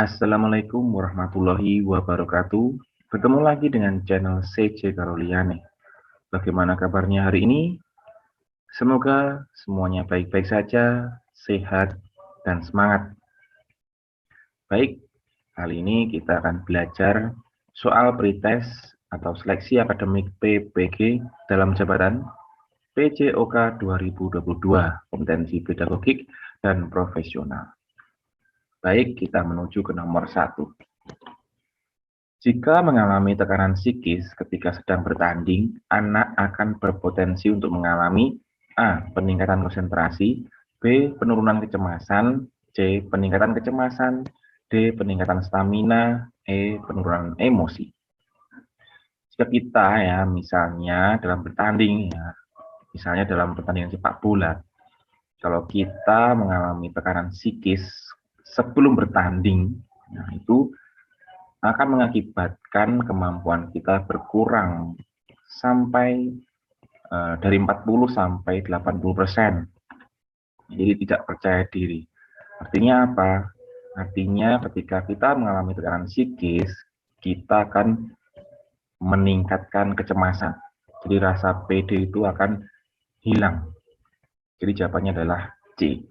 Assalamualaikum warahmatullahi wabarakatuh. Bertemu lagi dengan channel CJ Karoliane. Bagaimana kabarnya hari ini? Semoga semuanya baik-baik saja, sehat, dan semangat. Baik, kali ini kita akan belajar soal pretest atau seleksi akademik PPG dalam jabatan PJOK 2022, kompetensi pedagogik dan profesional. Baik, kita menuju ke nomor 1. Jika mengalami tekanan psikis ketika sedang bertanding, anak akan berpotensi untuk mengalami A. Peningkatan konsentrasi, B. Penurunan kecemasan, C. Peningkatan kecemasan, D. Peningkatan stamina, E. Penurunan emosi. Jika kita misalnya dalam bertanding misalnya dalam pertandingan sepak bola, kalau kita mengalami tekanan psikis sebelum bertanding, itu akan mengakibatkan kemampuan kita berkurang sampai dari 40 sampai 80%. Jadi tidak percaya diri. Artinya apa? Artinya ketika kita mengalami tekanan psikis, kita akan meningkatkan kecemasan. Jadi rasa pede itu akan hilang. Jadi jawabannya adalah C.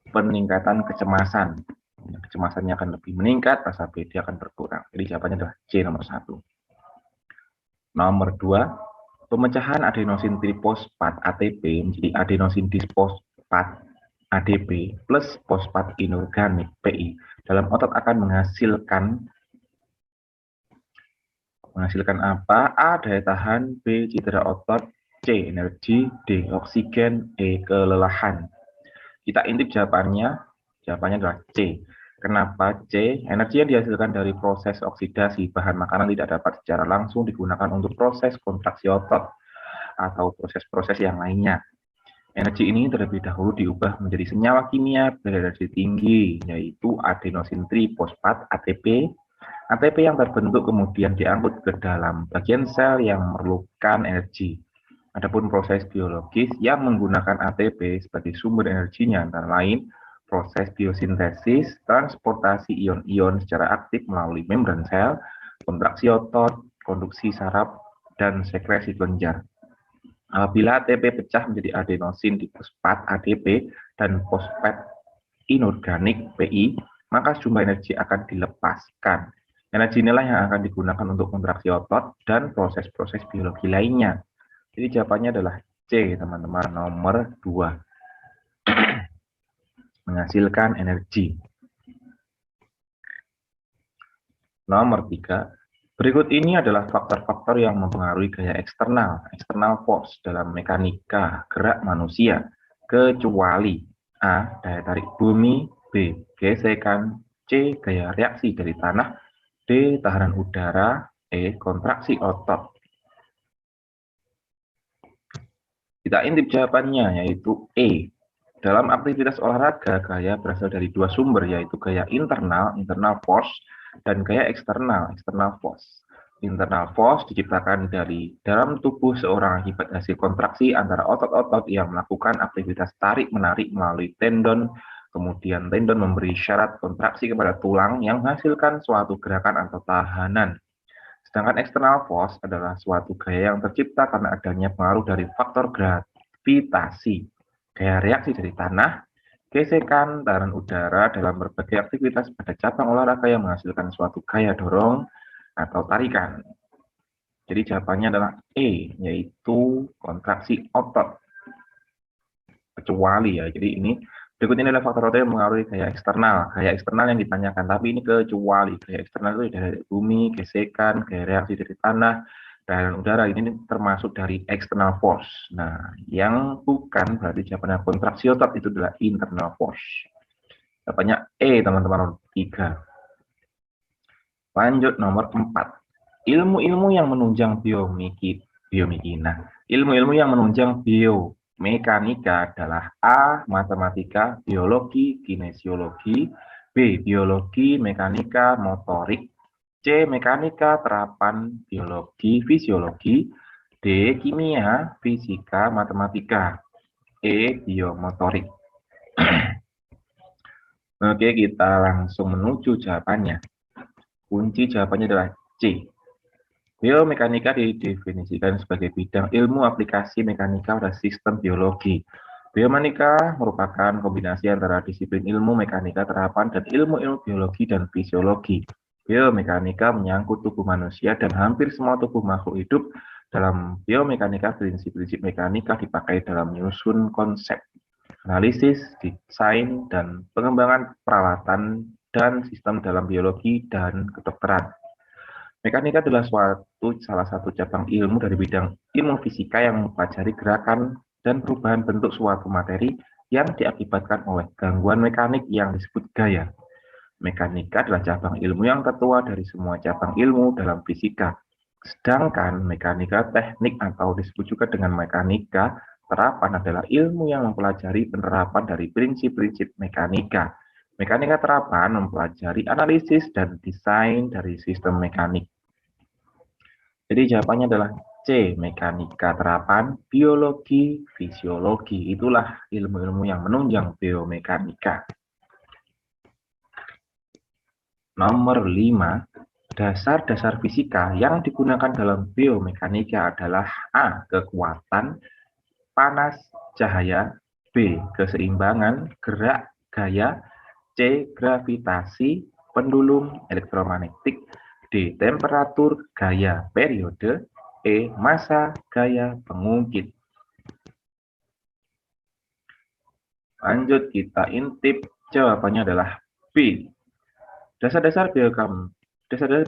Peningkatan kecemasan. Kecemasannya akan lebih meningkat, rasa pede akan berkurang. Jadi jawabannya adalah C nomor 1. Nomor 2, pemecahan adenosin trifosfat ATP menjadi adenosin disfosfat ADP plus fosfat inorganik PI dalam otot akan menghasilkan apa? A. Daya tahan, B. Cedera otot, C. Energi, D. Oksigen, E. Kelelahan. Kita intip jawabannya adalah C. Kenapa C? Energi yang dihasilkan dari proses oksidasi bahan makanan tidak dapat secara langsung digunakan untuk proses kontraksi otot atau proses-proses yang lainnya. Energi ini terlebih dahulu diubah menjadi senyawa kimia berenergi tinggi, yaitu adenosin trifosfat ATP. ATP yang terbentuk kemudian diangkut ke dalam bagian sel yang memerlukan energi. Adapun proses biologis yang menggunakan ATP sebagai sumber energinya antara lain proses biosintesis, transportasi ion-ion secara aktif melalui membran sel, kontraksi otot, konduksi saraf, dan sekresi kelenjar. Apabila ATP pecah menjadi adenosin difosfat ADP dan fosfat inorganik PI, maka sumber energi akan dilepaskan. Energi inilah yang akan digunakan untuk kontraksi otot dan proses-proses biologi lainnya. Jadi jawabannya adalah C, teman-teman, nomor 2. Menghasilkan energi. Nomor 3, berikut ini adalah faktor-faktor yang mempengaruhi gaya eksternal force dalam mekanika gerak manusia, kecuali A. Daya tarik bumi, B. Gesekan, C. Gaya reaksi dari tanah, D. Tekanan udara, E. Kontraksi otot. Kita intip jawabannya, yaitu E. Dalam aktivitas olahraga, gaya berasal dari dua sumber, yaitu gaya internal force, dan gaya eksternal force. Internal force diciptakan dari dalam tubuh seorang akibat hasil kontraksi antara otot-otot yang melakukan aktivitas tarik-menarik melalui tendon, kemudian tendon memberi syarat kontraksi kepada tulang yang menghasilkan suatu gerakan atau tahanan. Sedangkan external force adalah suatu gaya yang tercipta karena adanya pengaruh dari faktor gravitasi, gaya reaksi dari tanah, gesekan, tekanan udara dalam berbagai aktivitas pada cabang olahraga yang menghasilkan suatu gaya dorong atau tarikan. Jadi jawabannya adalah E, yaitu kontraksi otot. Kecuali jadi ini berikut ini adalah faktor-faktor yang mengaruhi gaya eksternal. Gaya eksternal yang ditanyakan, tapi ini kecuali. Gaya eksternal itu dari bumi, gesekan, gaya reaksi dari tanah, dan udara. Ini termasuk dari external force. Nah, yang bukan berarti jawabannya kontraksi otot itu adalah internal force. Jawabannya E, teman-teman, nomor 3. Lanjut nomor 4. Ilmu-ilmu yang menunjang ilmu-ilmu yang menunjang biomekanika adalah A. Matematika, biologi, kinesiologi, B. Biologi, mekanika, motorik, C. Mekanika, terapan, biologi, fisiologi, D. Kimia, fisika, matematika, E. Biomotorik. Oke, kita langsung menuju jawabannya. Kunci jawabannya adalah C. Biomekanika didefinisikan sebagai bidang ilmu aplikasi mekanika pada sistem biologi. Biomekanika merupakan kombinasi antara disiplin ilmu mekanika terapan dan ilmu-ilmu biologi dan fisiologi. Biomekanika menyangkut tubuh manusia dan hampir semua tubuh makhluk hidup. Dalam biomekanika, prinsip-prinsip mekanika dipakai dalam menyusun konsep, analisis, desain, dan pengembangan peralatan dan sistem dalam biologi dan kedokteran. Mekanika adalah salah satu cabang ilmu dari bidang ilmu fisika yang mempelajari gerakan dan perubahan bentuk suatu materi yang diakibatkan oleh gangguan mekanik yang disebut gaya. Mekanika adalah cabang ilmu yang tertua dari semua cabang ilmu dalam fisika. Sedangkan mekanika teknik atau disebut juga dengan mekanika terapan adalah ilmu yang mempelajari penerapan dari prinsip-prinsip mekanika. Mekanika terapan mempelajari analisis dan desain dari sistem mekanik. Jadi jawabannya adalah C, mekanika terapan, biologi, fisiologi. Itulah ilmu-ilmu yang menunjang biomekanika. Nomor 5, dasar-dasar fisika yang digunakan dalam biomekanika adalah A, kekuatan, panas, cahaya, B, keseimbangan, gerak, gaya, C, gravitasi, pendulum, elektromagnetik, D, temperatur, gaya, periode, E, massa, gaya, pengungkit. Lanjut, kita intip, jawabannya adalah B. Dasar-dasar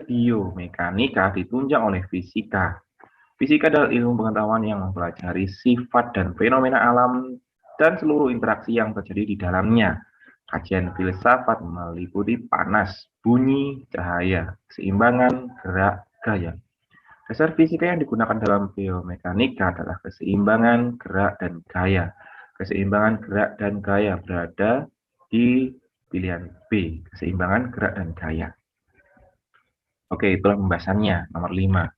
biomekanika ditunjang oleh fisika. Fisika adalah ilmu pengetahuan yang mempelajari sifat dan fenomena alam dan seluruh interaksi yang terjadi di dalamnya. Kajian filsafat meliputi panas, bunyi, cahaya, keseimbangan, gerak, gaya. Dasar fisika yang digunakan dalam biomekanika adalah keseimbangan, gerak, dan gaya. Keseimbangan, gerak, dan gaya berada di pilihan B, keseimbangan, gerak, dan gaya. Oke, itulah pembahasannya, nomor 5.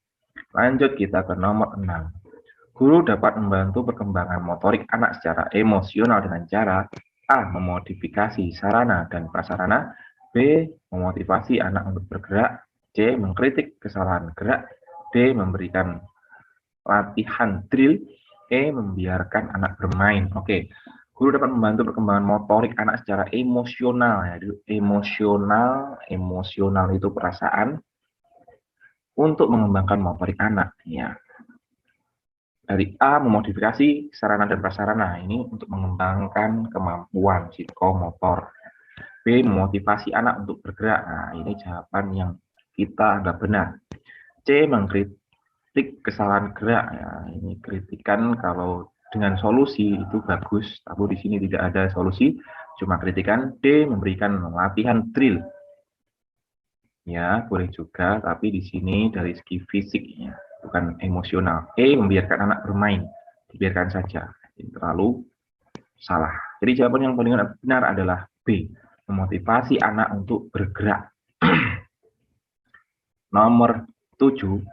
Lanjut kita ke nomor 6. Guru dapat membantu perkembangan motorik anak secara emosional dengan cara A. Memodifikasi sarana dan prasarana, B. Memotivasi anak untuk bergerak, C. Mengkritik kesalahan gerak, D. Memberikan latihan drill, E. Membiarkan anak bermain. Oke, guru dapat membantu perkembangan motorik anak secara emosional. Jadi emosional itu perasaan untuk mengembangkan motorik anak. Ya, dari A, memodifikasi sarana dan prasarana, ini untuk mengembangkan kemampuan psikomotor. B, memotivasi anak untuk bergerak. Nah, ini jawaban yang kita anggap benar. C, mengkritik kesalahan gerak. Ya, ini kritikan kalau dengan solusi itu bagus, tapi di sini tidak ada solusi, cuma kritikan. D, memberikan latihan drill. Ya, boleh juga, tapi di sini dari segi fisiknya, bukan emosional. E, membiarkan anak bermain, dibiarkan saja. Ini terlalu salah. Jadi jawaban yang paling benar adalah B, memotivasi anak untuk bergerak. Nomor 7,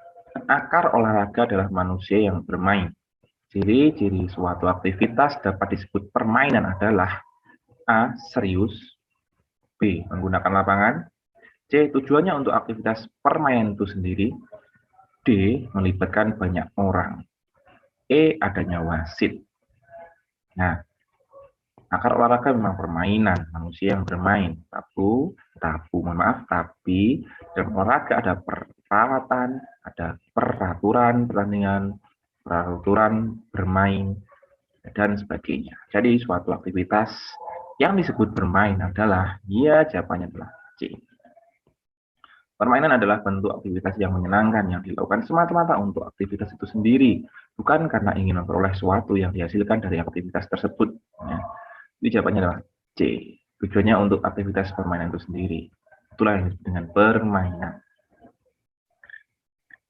akar olahraga adalah manusia yang bermain. Ciri-ciri suatu aktivitas dapat disebut permainan adalah A, serius, B, menggunakan lapangan, C, tujuannya untuk aktivitas permainan itu sendiri, D, melibatkan banyak orang, E, adanya wasit. Nah, akar olahraga memang permainan, manusia yang bermain. Tapi dalam olahraga ada peralatan, ada peraturan pertandingan, peraturan bermain, dan sebagainya. Jadi suatu aktivitas yang disebut bermain adalah, ya jawabannya adalah C. Permainan adalah bentuk aktivitas yang menyenangkan yang dilakukan semata-mata untuk aktivitas itu sendiri, bukan karena ingin memperoleh sesuatu yang dihasilkan dari aktivitas tersebut. Ya. Jadi jawabannya adalah C. Tujuannya untuk aktivitas permainan itu sendiri. Itulah yang disebut dengan permainan.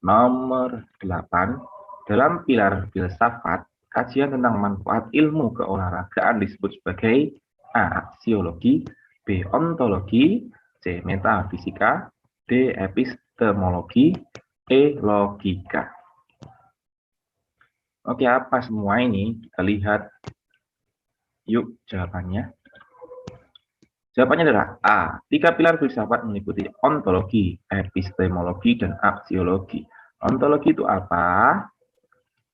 Nomor 8. Dalam pilar filsafat, kajian tentang manfaat ilmu keolahragaan disebut sebagai A. Aksiologi, B. Ontologi, C. Metafisika, D. Epistemologi, E. Logika. Oke, apa semua ini? Kita lihat. Yuk, jawabannya. Jawabannya adalah A. 3 pilar filsafat meliputi ontologi, epistemologi, dan aksiologi. Ontologi itu apa?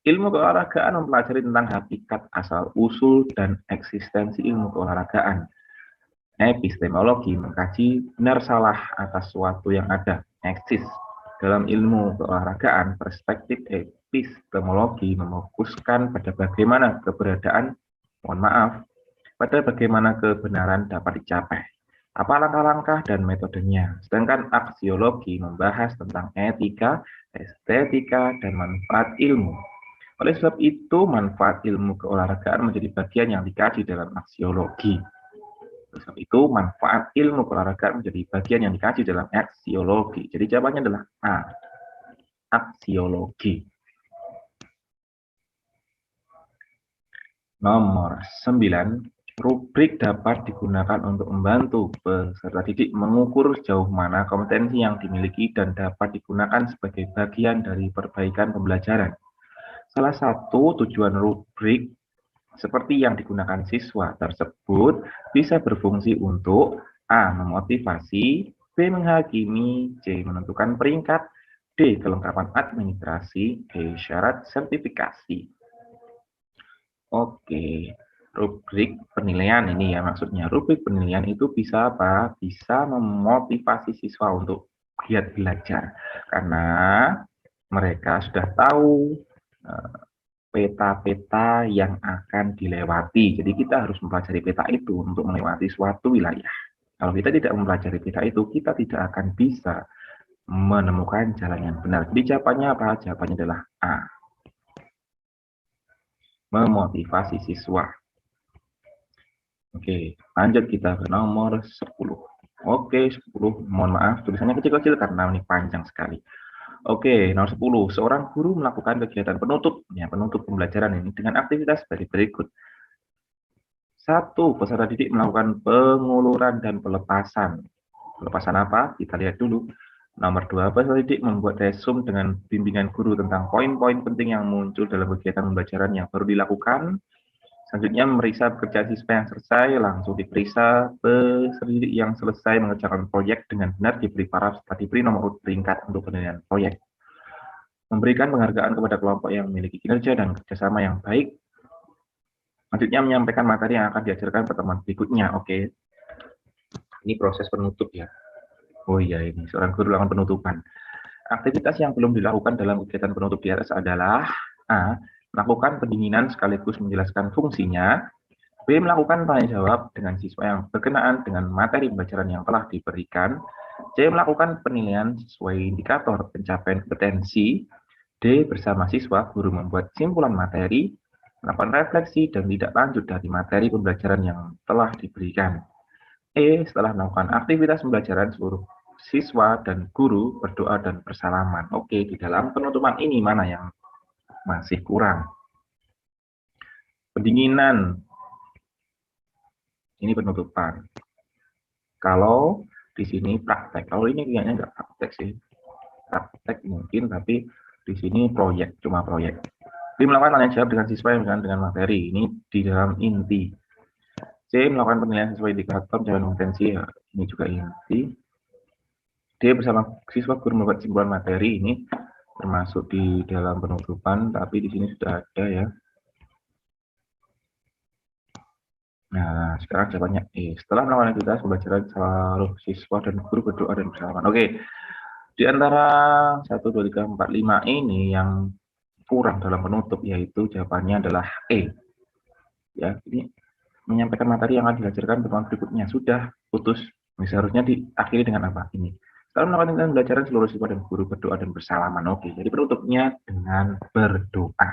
Ilmu keolahragaan mempelajari tentang hakikat, asal-usul, dan eksistensi ilmu keolahragaan. Epistemologi mengkaji benar salah atas suatu yang ada, eksis. Dalam ilmu keolahragaan, perspektif epistemologi memfokuskan pada bagaimana keberadaan, pada bagaimana kebenaran dapat dicapai. Apa langkah-langkah dan metodenya. Sedangkan aksiologi membahas tentang etika, estetika, dan manfaat ilmu. Oleh sebab itu, manfaat ilmu keolahragaan menjadi bagian yang dikaji dalam aksiologi. Oleh sebab itu, manfaat ilmu keolahragaan menjadi bagian yang dikaji dalam aksiologi. Jadi jawabannya adalah A, aksiologi. Nomor 9, rubrik dapat digunakan untuk membantu peserta didik mengukur sejauh mana kompetensi yang dimiliki dan dapat digunakan sebagai bagian dari perbaikan pembelajaran. Salah satu tujuan rubrik seperti yang digunakan siswa tersebut bisa berfungsi untuk A. Memotivasi, B. Menghakimi, C. Menentukan peringkat, D. Kelengkapan administrasi, E. Syarat sertifikasi. Oke, rubrik penilaian ini ya maksudnya. Rubrik penilaian itu bisa apa? Bisa memotivasi siswa untuk giat belajar. Karena mereka sudah tahu peta-peta yang akan dilewati. Jadi kita harus mempelajari peta itu untuk melewati suatu wilayah. Kalau kita tidak mempelajari peta itu, kita tidak akan bisa menemukan jalan yang benar. Jadi jawabannya apa? Jawabannya adalah A. Memotivasi siswa. Oke, lanjut kita ke nomor 10. Oke, 10. Mohon maaf, tulisannya kecil-kecil karena ini panjang sekali. Oke, nomor 10. Seorang guru melakukan kegiatan penutup pembelajaran ini dengan aktivitas sebagai berikut. 1. Peserta didik melakukan penguluran dan pelepasan. Pelepasan apa? Kita lihat dulu. Nomor 2, peserta didik membuat resume dengan bimbingan guru tentang poin-poin penting yang muncul dalam kegiatan pembelajaran yang baru dilakukan. Selanjutnya, memeriksa pekerjaan siswa yang selesai, langsung diperiksa. Peserta didik yang selesai mengerjakan proyek dengan benar diberi paraf setelah diberi nomor urut peringkat untuk penilaian proyek. Memberikan penghargaan kepada kelompok yang memiliki kinerja dan kerjasama yang baik. Selanjutnya, menyampaikan materi yang akan diajarkan pertemuan berikutnya. Oke, ini proses penutup ya. Oh iya, ini seorang guru melakukan penutupan. Aktivitas yang belum dilakukan dalam kegiatan penutup di atas adalah A. Melakukan pendinginan sekaligus menjelaskan fungsinya. B. Melakukan tanya jawab dengan siswa yang berkenaan dengan materi pembelajaran yang telah diberikan. C. Melakukan penilaian sesuai indikator pencapaian kompetensi. D. Bersama siswa, guru membuat simpulan materi, melakukan refleksi dan tidak lanjut dari materi pembelajaran yang telah diberikan. E. Setelah melakukan aktivitas pembelajaran, seluruh siswa dan guru berdoa dan bersalaman. Oke, di dalam penutupan ini mana yang masih kurang? Pendinginan. Ini penutupan. Kalau di sini praktek. Kalau ini kayaknya nggak praktek sih. Praktek mungkin, tapi di sini proyek, cuma proyek. B. Melakukan tanya jawab dengan siswa yang dengan materi. Ini di dalam inti. C. Melakukan penilaian sesuai indikator pencapaian kompetensi. Ya, ini juga inti. D. Bersama siswa guru membuat simpulan materi. Ini termasuk di dalam penutupan, tapi di sini sudah ada ya. Nah, sekarang jawabannya E. Setelah melakukan aktivitas pembelajaran, seluruh siswa dan guru berdoa dan bersalaman. Oke, di antara 1, 2, 3, 4, 5 ini yang kurang dalam penutup, yaitu jawabannya adalah E. Ya, ini menyampaikan materi yang akan diajarkan pertemuan berikutnya. Sudah putus. Seharusnya diakhiri dengan apa? Ini. Setelah melakukan pembelajaran, seluruh siswa dan guru berdoa dan bersalaman. Oke, jadi penutupnya dengan berdoa.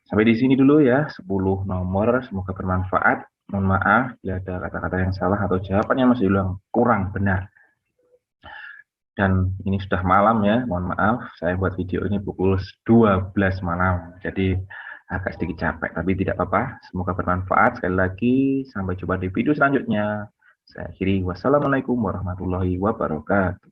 Sampai di sini dulu ya, 10 nomor. Semoga bermanfaat. Mohon maaf bila ada kata-kata yang salah atau jawaban yang masih kurang benar. Dan ini sudah malam ya, mohon maaf. Saya buat video ini pukul 12 malam. Jadi agak sedikit capek, tapi tidak apa-apa. Semoga bermanfaat. Sekali lagi, sampai jumpa di video selanjutnya. Saya akhiri. Wassalamualaikum warahmatullahi wabarakatuh.